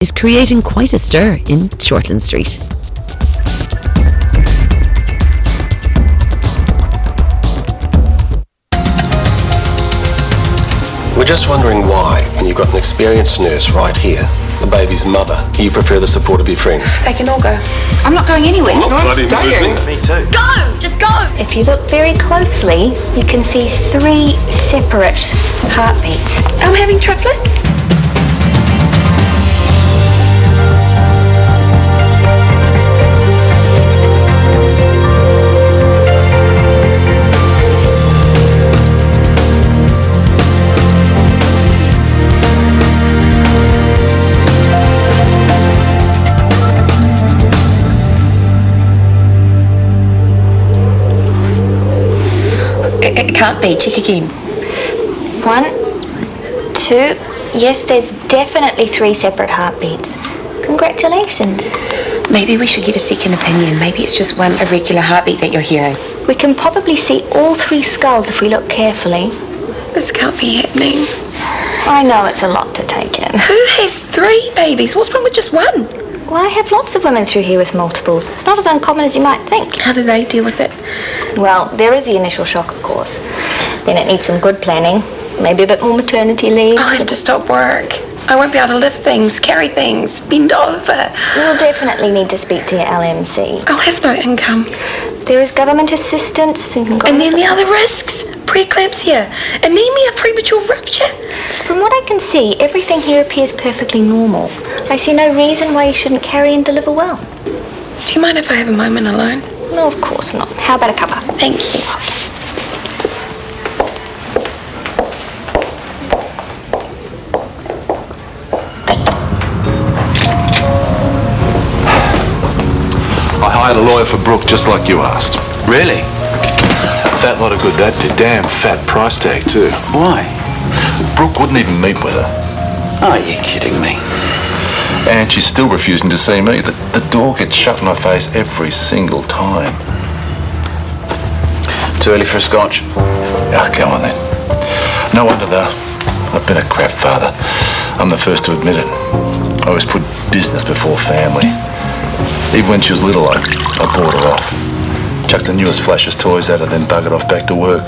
is creating quite a stir in Shortland Street. We're just wondering why, when you've got an experienced nurse right here, the baby's mother, you prefer the support of your friends. They can all go. I'm not going anywhere. I'm staying. Me too. Go! Just go! If you look very closely, you can see 3 separate heartbeats. I'm having triplets? It can't be. Check again. 1, 2. Yes, there's definitely 3 separate heartbeats. Congratulations. Maybe we should get a second opinion. Maybe it's just one irregular heartbeat that you're hearing. We can probably see all 3 skulls if we look carefully. This can't be happening. I know it's a lot to take in. Who has 3 babies? What's wrong with just one? Well, I have lots of women through here with multiples. It's not as uncommon as you might think. How do they deal with it? Well, there is the initial shock, of course. Then it needs some good planning. Maybe a bit more maternity leave. I'll have to stop work. I won't be able to lift things, carry things, bend over. You'll definitely need to speak to your LMC. I'll have no income. There is government assistance. And then the other risks. Preeclampsia, anemia, premature rupture. From what I can see, everything here appears perfectly normal. I see no reason why you shouldn't carry and deliver well. Do you mind if I have a moment alone? No, of course not. How about a cuppa? Thank you. I hired a lawyer for Brooke just like you asked. Really? Fat lot of good that did. Damn fat price tag too. Why? Brooke wouldn't even meet with her. Are you kidding me? And she's still refusing to see me. The door gets shut in my face every single time. Too early for a scotch? Ah, go on then. No wonder though. I've been a crap father. I'm the first to admit it. I always put business before family. Even when she was little, I bought her off. Chucked the newest flashest toys at her, then buggered off back to work.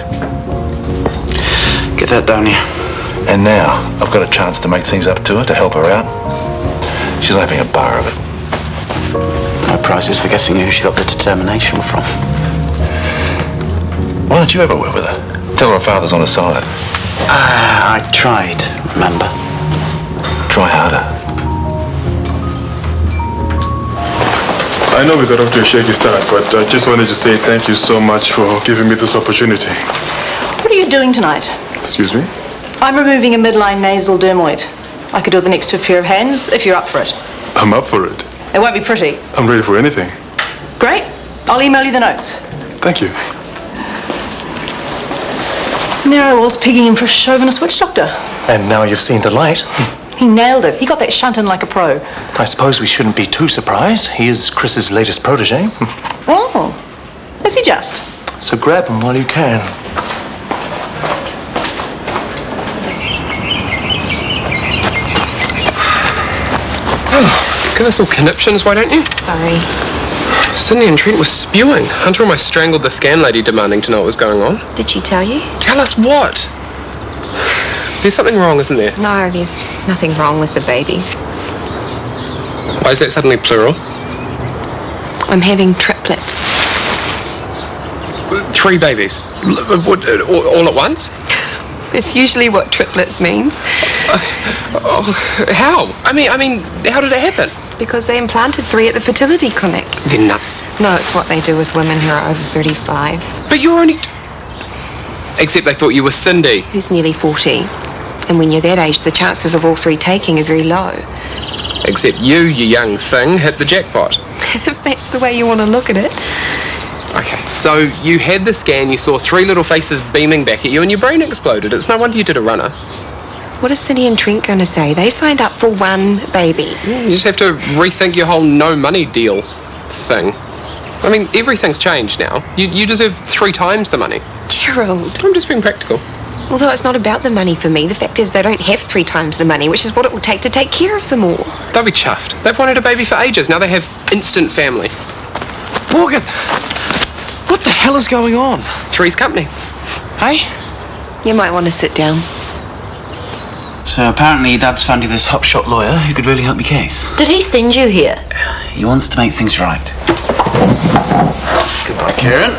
Get that down here. And now, I've got a chance to make things up to her, to help her out. She's not having a bar of it. No prizes for guessing who she got the determination from. Why don't you ever work with her? Tell her father's on her side. I tried, remember? Try harder. I know we got off to a shaky start, but I just wanted to say thank you so much for giving me this opportunity. What are you doing tonight? Excuse me? I'm removing a midline nasal dermoid. I could do it the next to a pair of hands if you're up for it. I'm up for it. It won't be pretty. I'm ready for anything. Great. I'll email you the notes. Thank you. And there I was, pigging him for a chauvinist witch doctor. And now you've seen the light. He nailed it. He got that shunt in like a pro. I suppose we shouldn't be too surprised. He is Chris's latest protege. Oh, is he just? So grab him while you can. Give us all conniptions, why don't you? Sorry. Sydney and Trent were spewing. Hunter almost strangled the scan lady demanding to know what was going on. Did she tell you? Tell us what? There's something wrong, isn't there? No, there's nothing wrong with the babies. Why is that suddenly plural? I'm having triplets. 3 babies? All at once? It's usually what triplets means. How? I mean, how did it happen? Because they implanted 3 at the fertility clinic. They're nuts. No, it's what they do with women who are over 35. But you're only... Except they thought you were Cindy. Who's nearly 40. And when you're that age, the chances of all 3 taking are very low. Except you young thing, hit the jackpot. If that's the way you want to look at it. Okay, so you had the scan, you saw 3 little faces beaming back at you, and your brain exploded. It's no wonder you did a runner. What is Cindy and Trent going to say? They signed up for 1 baby. You just have to rethink your whole no money deal thing. I mean, everything's changed now. You deserve 3 times the money. Gerald. I'm just being practical. Although it's not about the money for me, the fact is they don't have 3 times the money, which is what it will take to take care of them all. They'll be chuffed. They've wanted a baby for ages. Now they have instant family. Morgan, what the hell is going on? Three's company. Hey? You might want to sit down. So apparently your dad's found you this hotshot lawyer who could really help your case. Did he send you here? He wants to make things right. Goodbye, Kieran.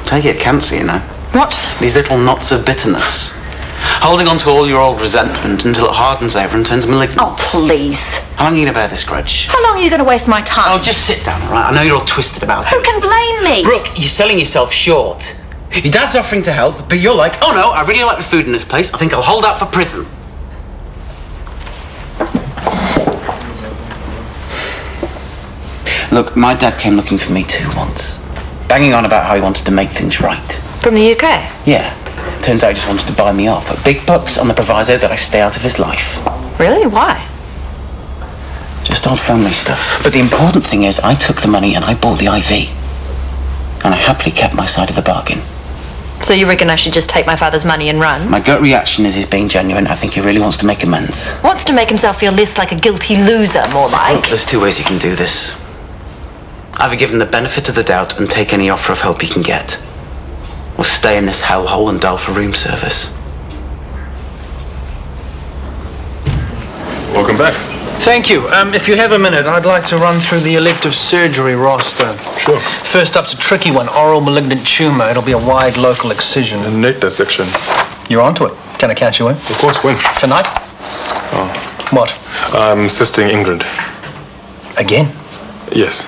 Take it cancer, you know. What? These little knots of bitterness. Holding on to all your old resentment until it hardens over and turns malignant. Oh, please. How long are you going to bear this grudge? How long are you going to waste my time? Oh, just sit down, all right? I know you're all twisted about Who it. can blame me? Brooke, you're selling yourself short. Your dad's offering to help, but you're like, oh no, I really like the food in this place. I think I'll hold out for prison. Look, my dad came looking for me too once. Banging on about how he wanted to make things right. From the UK? Yeah. Turns out he just wanted to buy me off at big bucks on the proviso that I stay out of his life. Really? Why? Just odd family stuff. But the important thing is I took the money and I bought the IV. And I happily kept my side of the bargain. So you reckon I should just take my father's money and run? My gut reaction is he's being genuine. I think he really wants to make amends. Wants to make himself feel less like a guilty loser, more like. Look, there's 2 ways you can do this. Either give him the benefit of the doubt and take any offer of help you can get, or stay in this hellhole and dial for room service. Welcome back. Thank you. If you have a minute, I'd like to run through the elective surgery roster. Sure. First up's a tricky one, oral malignant tumour. It'll be a wide local excision. The neck dissection. You're onto it. Can I catch you in? Of course, when? Tonight? Oh. What? I'm assisting Ingrid. Again? Yes.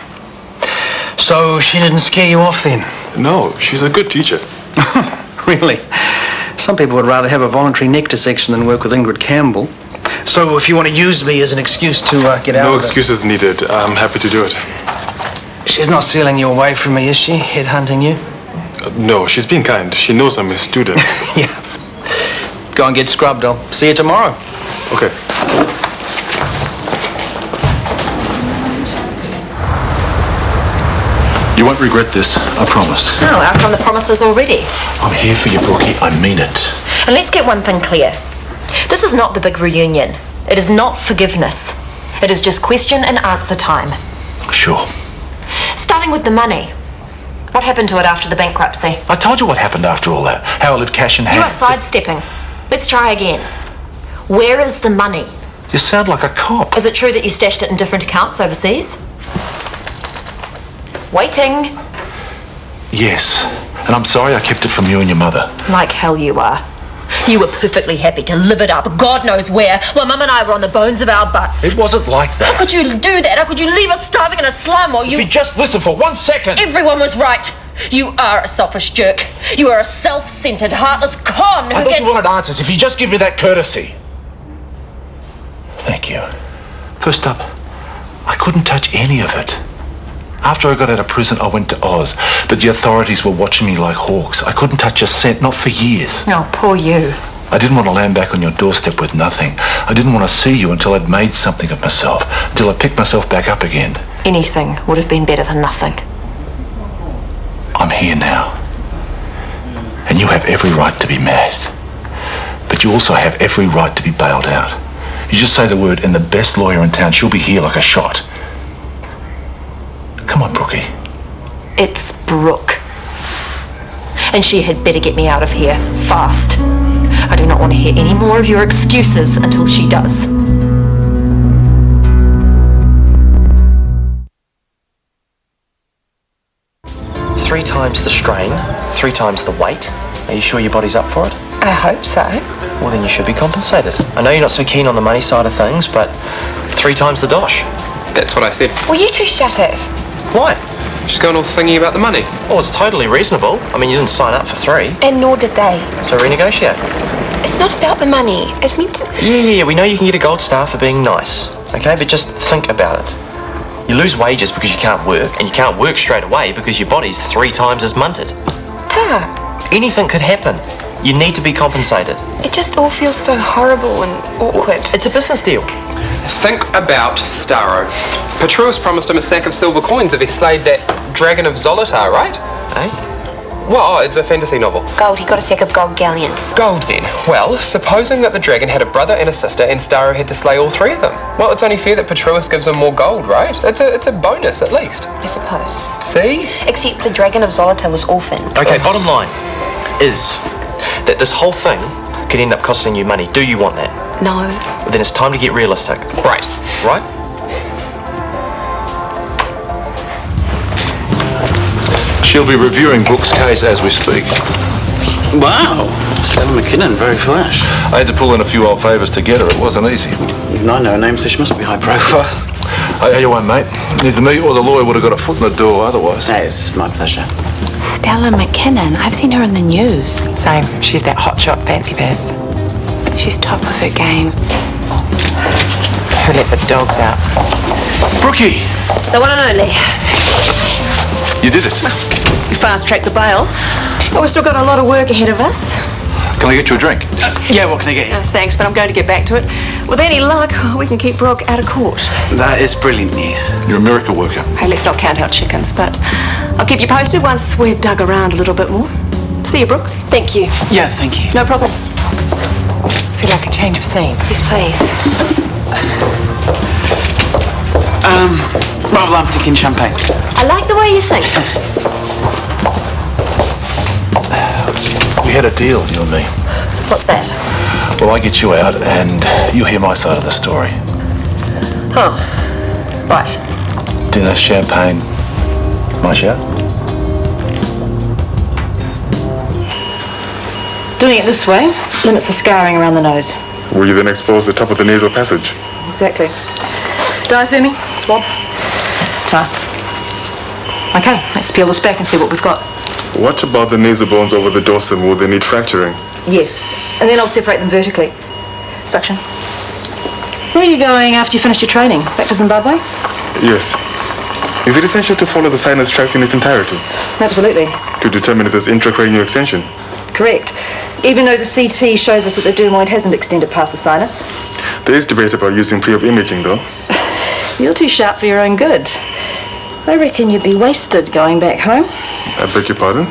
So she didn't scare you off then? No, she's a good teacher. Really? Some people would rather have a voluntary neck dissection than work with Ingrid Campbell. So if you want to use me as an excuse to get out No of it... excuses needed. I'm happy to do it. She's not sealing you away from me, is she? Headhunting you? No, she's being kind. She knows I'm a student. Yeah. Go and get scrubbed. I'll see you tomorrow. Okay. You won't regret this, I promise. Oh, out on the promises already. I'm here for you, Brookie. I mean it. And let's get one thing clear. This is not the big reunion. It is not forgiveness. It is just question and answer time. Sure. Starting with the money. What happened to it after the bankruptcy? I told you what happened after all that. How I lived cash in hand. You are sidestepping. Let's try again. Where is the money? You sound like a cop. Is it true that you stashed it in different accounts overseas? Waiting. Yes. And I'm sorry I kept it from you and your mother. Like hell you are. You were perfectly happy to live it up, God knows where, while Mum and I were on the bones of our butts. It wasn't like that. How could you do that? How could you leave us starving in a slum while you... If you just listen for 1 second. Everyone was right. You are a selfish jerk. You are a self-centered, heartless con who I thought gets... you wanted answers. If you just give me that courtesy. Thank you. First up, I couldn't touch any of it. After I got out of prison, I went to Oz, but the authorities were watching me like hawks. I couldn't touch a cent, not for years. Oh, poor you. I didn't want to land back on your doorstep with nothing. I didn't want to see you until I'd made something of myself, until I picked myself back up again. Anything would have been better than nothing. I'm here now. And you have every right to be mad. But you also have every right to be bailed out. You just say the word and the best lawyer in town, she'll be here like a shot. Come on, Brookie. It's Brooke. And she had better get me out of here, fast. I do not want to hear any more of your excuses until she does. 3 times the strain, 3 times the weight. Are you sure your body's up for it? I hope so. Well, then you should be compensated. I know you're not so keen on the money side of things, but 3 times the dosh. That's what I said. Well, you two shut it. Why? She's going all thingy about the money. Oh, it's totally reasonable. I mean, you didn't sign up for 3. And nor did they. So renegotiate. It's not about the money. It's meant to... Yeah, we know you can get a gold star for being nice, okay? But just think about it. You lose wages because you can't work, and you can't work straight away because your body's 3 times as munted. Ta. Anything could happen. You need to be compensated. It just all feels so horrible and awkward. It's a business deal. Think about Starro. Petruus promised him a sack of silver coins if he slayed that dragon of Zolitar, right? Eh? Well, it's a fantasy novel. Gold, he got a sack of gold galleons. Gold, then. Well, supposing that the dragon had a brother and a sister and Starro had to slay all three of them. Well, it's only fair that Patruus gives him more gold, right? It's a bonus, at least. I suppose. See? Except the dragon of Zolota was orphaned. Okay, bottom line is that this whole thing could end up costing you money. Do you want that? No. Then it's time to get realistic. Right. Right? She'll be reviewing Brooke's case as we speak. Wow. Stella McKinnon, very flash. I had to pull in a few old favours to get her. It wasn't easy. Even I know her name, so she must be high profile. Hey, you won't, mate. Neither me or the lawyer would have got a foot in the door otherwise. Hey, it's my pleasure. Stella McKinnon. I've seen her in the news. Same. She's that hotshot fancy pants. She's top of her game. Who let the dogs out? Brookie! The one and only. You did it. We fast-tracked the bail, but we've still got a lot of work ahead of us. Can I get you a drink? Yeah, what can I get you? Thanks, but I'm going to get back to it. With any luck, we can keep Brooke out of court. That is brilliant news. You're a miracle worker. Hey, let's not count our chickens, but I'll keep you posted once we've dug around a little bit more. See you, Brooke. Thank you. Yeah, thank you. No problem. Feel like a change of scene. Yes, please. Well, I'm thinking champagne. I like the way you think. We had a deal, you and me. What's that? Well, I get you out and you hear my side of the story. Oh, right. Dinner, champagne, my shout. Doing it this way limits the scarring around the nose. Will you then expose the top of the nasal passage? Exactly. Diathermy, swab, tar. Okay, let's peel this back and see what we've got. What about the nasal bones over the dorsum? Will they need fracturing? Yes, and then I'll separate them vertically. Suction. Where are you going after you finish your training? Back to Zimbabwe? Yes. Is it essential to follow the sinus tract in its entirety? Absolutely. To determine if there's intracranial extension? Correct. Even though the CT shows us that the dermoid hasn't extended past the sinus. There is debate about using pre-op imaging, though. You're too sharp for your own good. I reckon you'd be wasted going back home. I beg your pardon?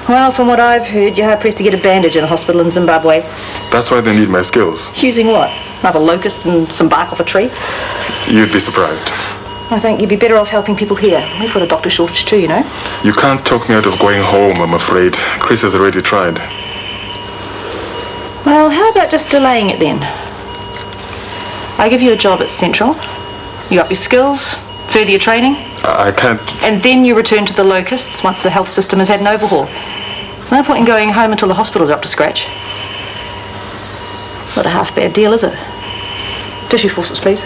Well, from what I've heard, you're hard-pressed to get a bandage in a hospital in Zimbabwe. That's why they need my skills. Using what? Another locust and some bark off a tree? You'd be surprised. I think you'd be better off helping people here. We've got a doctor shortage too, you know. You can't talk me out of going home, I'm afraid. Chris has already tried. Well, how about just delaying it then? I give you a job at Central. You up your skills, further your training. I can't... And then you return to the locusts once the health system has had an overhaul. There's no point in going home until the hospitals are up to scratch. Not a half bad deal, is it? Tissue faucets, please.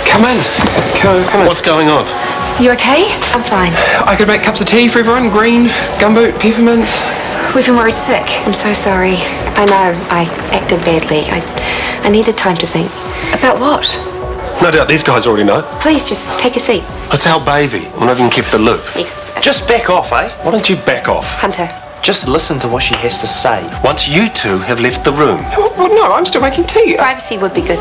Come in. Come in. What's going on? You okay? I'm fine. I could make cups of tea for everyone. Green, gumboot, peppermint. We've been worried sick. I'm so sorry. I know, I acted badly. I needed time to think. About what? No doubt these guys already know. Please, just take a seat. It's our baby. We're not even kept the loop. Yes. Just back off, eh? Why don't you back off? Hunter. Just listen to what she has to say. Once you two have left the room. Well, no, I'm still making tea. Privacy would be good.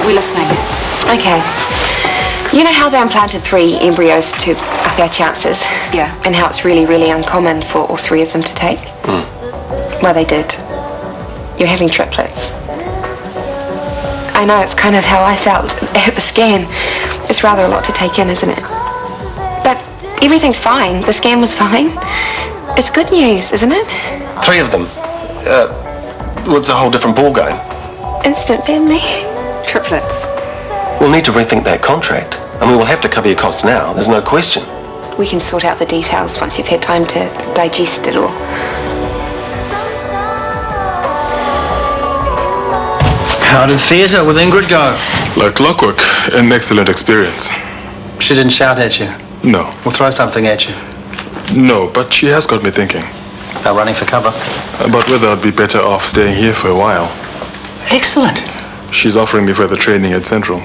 We're listening. Okay. You know how they implanted 3 embryos to up our chances? Yeah. And how it's really, really uncommon for all 3 of them to take? Well, they did. You're having triplets. I know, it's kind of how I felt at the scan. It's rather a lot to take in, isn't it? But everything's fine. The scan was fine. It's good news, isn't it? 3 of them. Well, it's a whole different ballgame. Instant family. Triplets. We'll need to rethink that contract. I mean, we'll have to cover your costs now. There's no question. We can sort out the details once you've had time to digest it all. How did theatre with Ingrid go? Like clockwork. An excellent experience. She didn't shout at you? No. Or throw something at you? No, but she has got me thinking. About running for cover? About whether I'd be better off staying here for a while. Excellent. She's offering me further training at Central.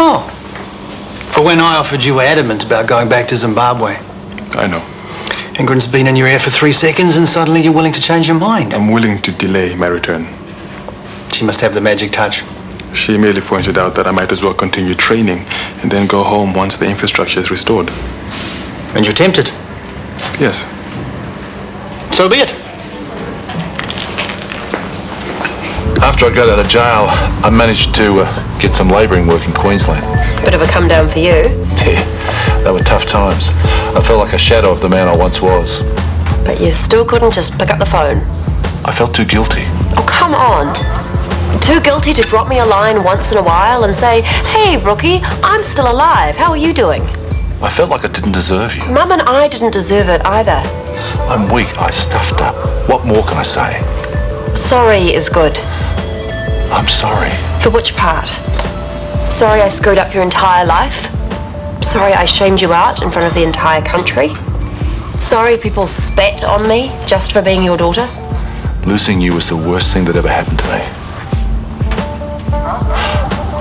Oh. But when I offered you, were adamant about going back to Zimbabwe. I know. Ingrid's been in your ear for 3 seconds and suddenly you're willing to change your mind. I'm willing to delay my return. She must have the magic touch. She merely pointed out that I might as well continue training and then go home once the infrastructure is restored. And you're tempted? Yes. So be it. After I got out of jail, I managed to get some labouring work in Queensland. Bit of a come down for you. Yeah, they were tough times. I felt like a shadow of the man I once was. But you still couldn't just pick up the phone. I felt too guilty. Oh, come on. Too guilty to drop me a line once in a while and say, "Hey, Brookie, I'm still alive. How are you doing?" I felt like I didn't deserve you. Mum and I didn't deserve it either. I'm weak. I stuffed up. What more can I say? Sorry is good. I'm sorry. For which part? Sorry I screwed up your entire life? Sorry I shamed you out in front of the entire country? Sorry people spat on me just for being your daughter? Losing you was the worst thing that ever happened to me.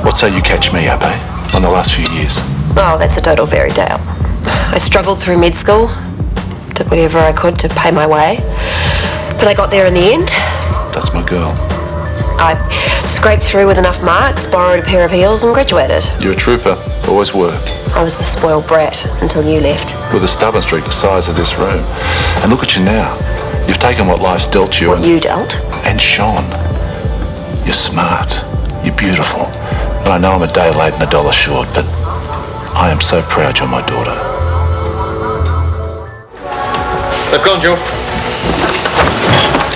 What say you catch me up, eh? On the last few years? Oh, that's a total fairy tale. I struggled through med school, did whatever I could to pay my way, but I got there in the end. That's my girl. I scraped through with enough marks, borrowed a pair of heels and graduated. You're a trooper. Always were. I was a spoiled brat until you left. With a stubborn streak the size of this room. And look at you now. You've taken what life's dealt you. What you dealt? And shone. You're smart. You're beautiful. And I know I'm a day late and $1 short, but I am so proud you're my daughter. They've gone, Jill.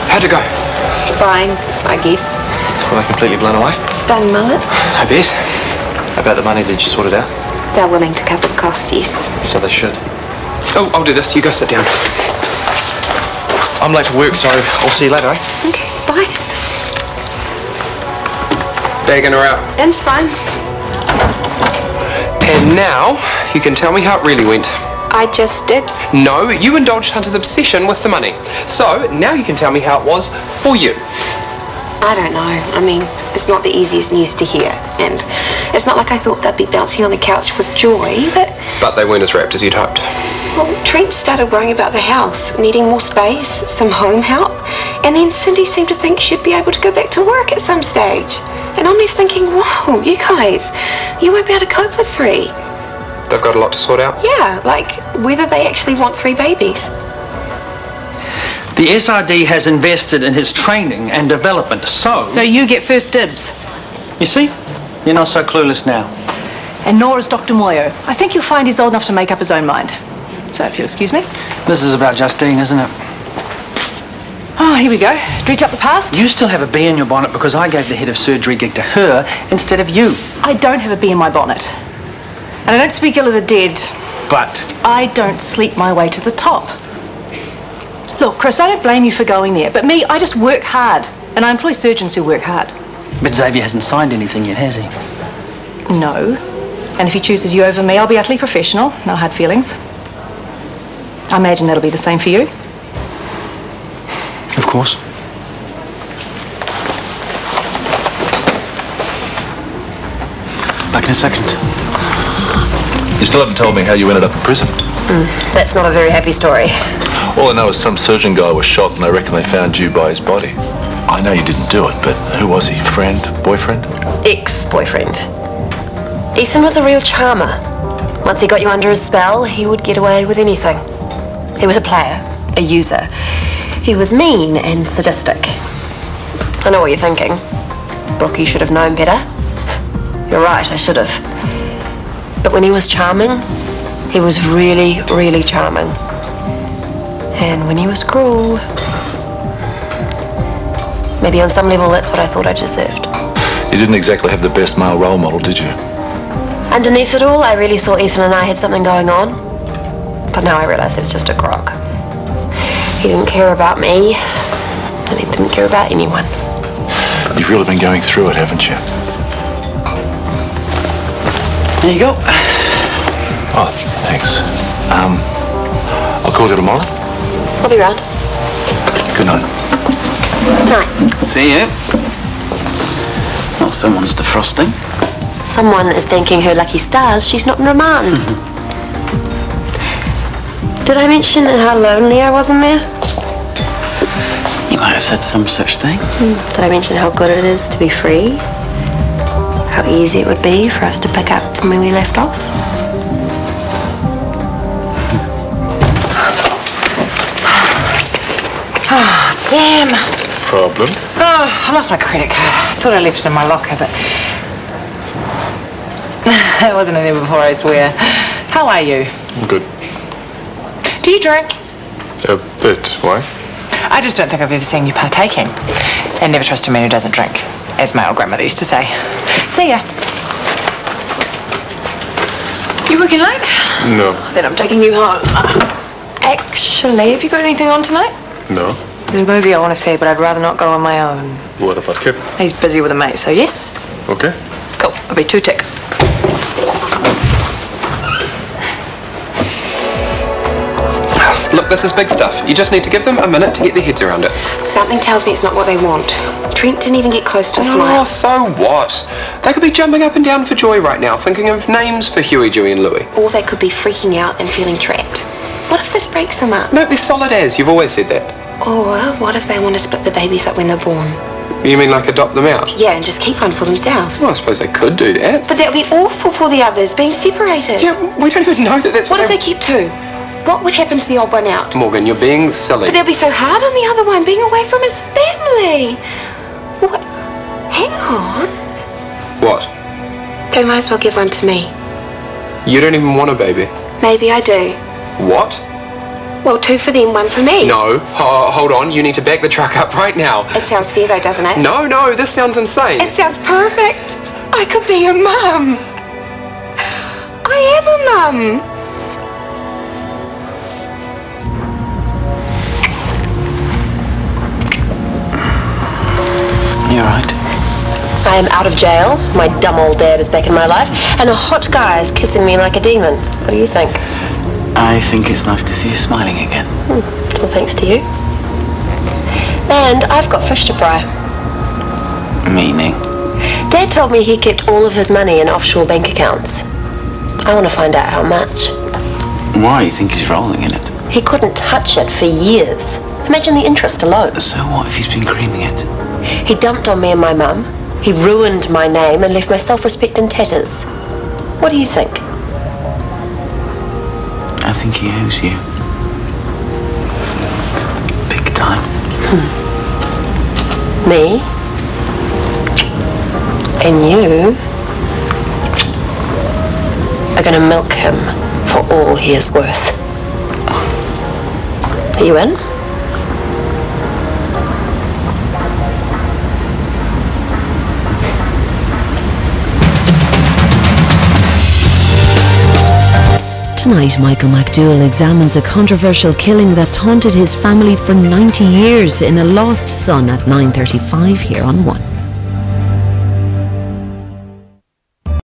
How'd it go? Fine, I guess. Were they completely blown away? Stunned mullets. I bet. About the money, did you sort it out? They're willing to cover the costs, yes. So they should. Oh, I'll do this. You go sit down. I'm late for work, so I'll see you later, eh? Okay, bye. Dagan are out. It's fine. And now, you can tell me how it really went. I just did. No, you indulged Hunter's obsession with the money. So, now you can tell me how it was for you. I don't know. I mean, it's not the easiest news to hear. And it's not like I thought they'd be bouncing on the couch with joy, but... But they weren't as wrapped as you'd hoped. Well, Trent started worrying about the house, needing more space, some home help. And then Cindy seemed to think she'd be able to go back to work at some stage. And I'm left thinking, whoa, you guys, you won't be able to cope with 3. They've got a lot to sort out? Yeah, like whether they actually want 3 babies. The SRD has invested in his training and development, so... So you get first dibs. You see? You're not so clueless now. And nor is Dr. Moyo. I think you'll find he's old enough to make up his own mind. So if you'll excuse me. This is about Justine, isn't it? Oh, here we go. Dredge up the past. You still have a bee in your bonnet because I gave the head of surgery gig to her instead of you. I don't have a bee in my bonnet. And I don't speak ill of the dead. But? I don't sleep my way to the top. Look, Chris, I don't blame you for going there, but me, I just work hard. And I employ surgeons who work hard. But Xavier hasn't signed anything yet, has he? No. And if he chooses you over me, I'll be utterly professional. No hard feelings. I imagine that'll be the same for you. Of course. Back in a second. You still haven't told me how you ended up in prison. That's not a very happy story. All I know is some surgeon guy was shot and they reckon they found you by his body. I know you didn't do it, but who was he? Friend? Boyfriend? Ex-boyfriend. Ethan was a real charmer. Once he got you under his spell, he would get away with anything. He was a player, a user. He was mean and sadistic. I know what you're thinking. Brookie should have known better. You're right, I should have. But when he was charming, he was really, really charming. And when he was cruel... Maybe on some level that's what I thought I deserved. You didn't exactly have the best male role model, did you? Underneath it all, I really thought Ethan and I had something going on. But now I realise that's just a crock. He didn't care about me, and he didn't care about anyone. You've really been going through it, haven't you? There you go. Oh, thanks. I'll call you tomorrow. I'll be round. Good night. Night. See ya. Well, someone's defrosting. Someone is thanking her lucky stars she's not in Remand. Did I mention how lonely I was in there? You might have said some such thing. Did I mention how good it is to be free? how easy it would be for us to pick up from where we left off? Oh, damn. Problem? Oh, I lost my credit card. Thought I left it in my locker, but... it wasn't in there before, I swear. How are you? Good. Do you drink? A bit. Why? I just don't think I've ever seen you partaking. And never trust a man who doesn't drink, as my old grandmother used to say. See ya. You working late? No. Then I'm taking you home. Actually, have you got anything on tonight? No. There's a movie I want to see, but I'd rather not go on my own. What about Kip? He's busy with a mate, so yes. Okay. Cool. I'll be 2 ticks. Look, this is big stuff. You just need to give them a minute to get their heads around it. Something tells me it's not what they want. Trent didn't even get close to a Oh, smile. so what? They could be jumping up and down for joy right now, thinking of names for Huey, Dewey and Louie. Or they could be freaking out and feeling trapped. What if this breaks them up? No, they're solid as. You've always said that. Or what if they want to split the babies up when they're born? You mean like adopt them out? Yeah, and just keep one for themselves. Well, I suppose they could do that. But that would be awful for the others, being separated. Yeah, we don't even know that that's What if they keep 2? What would happen to the odd one out? Morgan, you're being silly. But they'll be so hard on the other one, being away from his family. What? Hang on. What? They might as well give one to me. You don't even want a baby. Maybe I do. What? Well, 2 for them, 1 for me. No. Hold on. You need to back the truck up right now. It sounds fair though, doesn't it? No, this sounds insane. It sounds perfect. I could be a mum. I am a mum. You're right. I am out of jail, my dumb old dad is back in my life, and a hot guy is kissing me like a demon. What do you think? I think it's nice to see you smiling again. Well, thanks to you. And I've got fish to fry. Meaning? Dad told me he kept all of his money in offshore bank accounts. I want to find out how much. Why? You think he's rolling in it? He couldn't touch it for years. Imagine the interest alone. So what if he's been creaming it? He dumped on me and my mum. He ruined my name and left my self-respect in tatters. What do you think? I think he owes you. Big time. Me? And you are going to milk him for all he is worth. Are you in? Tonight, Michael McDowell examines a controversial killing that's haunted his family for 90 years in A Lost Son at 9:35 here on 1.